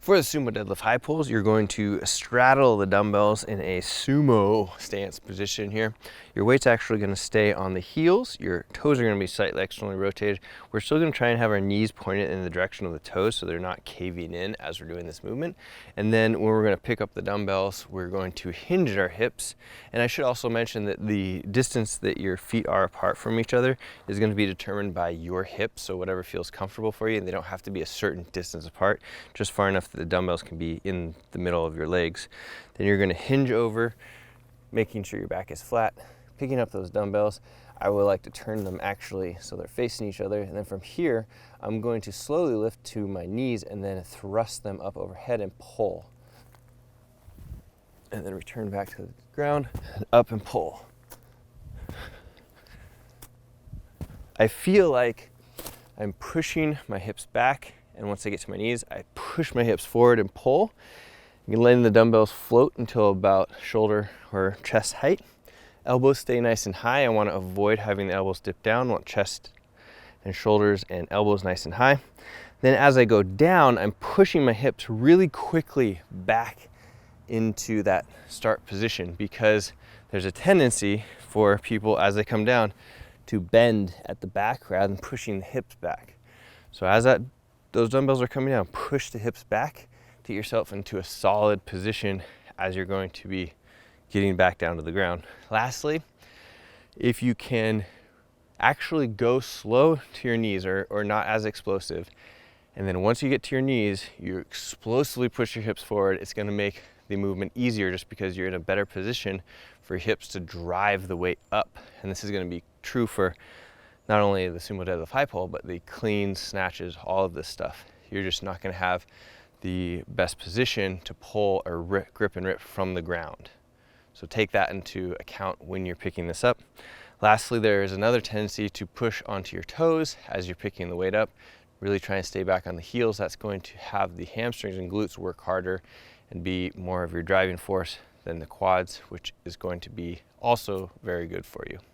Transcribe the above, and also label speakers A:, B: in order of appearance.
A: For the sumo deadlift high pulls, you're going to straddle the dumbbells in a sumo stance position here. Your weight's actually going to stay on the heels. Your toes are going to be slightly externally rotated. We're still going to try and have our knees pointed in the direction of the toes so they're not caving in as we're doing this movement. And then when we're going to pick up the dumbbells, we're going to hinge at our hips. And I should also mention that the distance that your feet are apart from each other is going to be determined by your hips. So whatever feels comfortable for you, and they don't have to be a certain distance apart, just far enough the dumbbells can be in the middle of your legs. Then you're going to hinge over, making sure your back is flat, picking up those dumbbells. I would like to turn them actually so they're facing each other, and then from here I'm going to slowly lift to my knees and then thrust them up overhead and pull, and then return back to the ground and up and pull. I feel like I'm pushing my hips back, and once I get to my knees, I push my hips forward and pull. You can let the dumbbells float until about shoulder or chest height. Elbows stay nice and high. I want to avoid having the elbows dip down. I want chest and shoulders and elbows nice and high. Then as I go down, I'm pushing my hips really quickly back into that start position, because there's a tendency for people as they come down to bend at the back rather than pushing the hips back. So as those dumbbells are coming down, push the hips back to get yourself into a solid position as you're going to be getting back down to the ground. Lastly, if you can actually go slow to your knees or not as explosive, and then once you get to your knees, you explosively push your hips forward, it's going to make the movement easier just because you're in a better position for your hips to drive the weight up. And this is going to be true for not only the sumo deadlift high pull, but the cleans, snatches, all of this stuff. You're just not going to have the best position to pull or grip and rip from the ground. So take that into account when you're picking this up. Lastly, there is another tendency to push onto your toes as you're picking the weight up. Really try and stay back on the heels. That's going to have the hamstrings and glutes work harder and be more of your driving force than the quads, which is going to be also very good for you.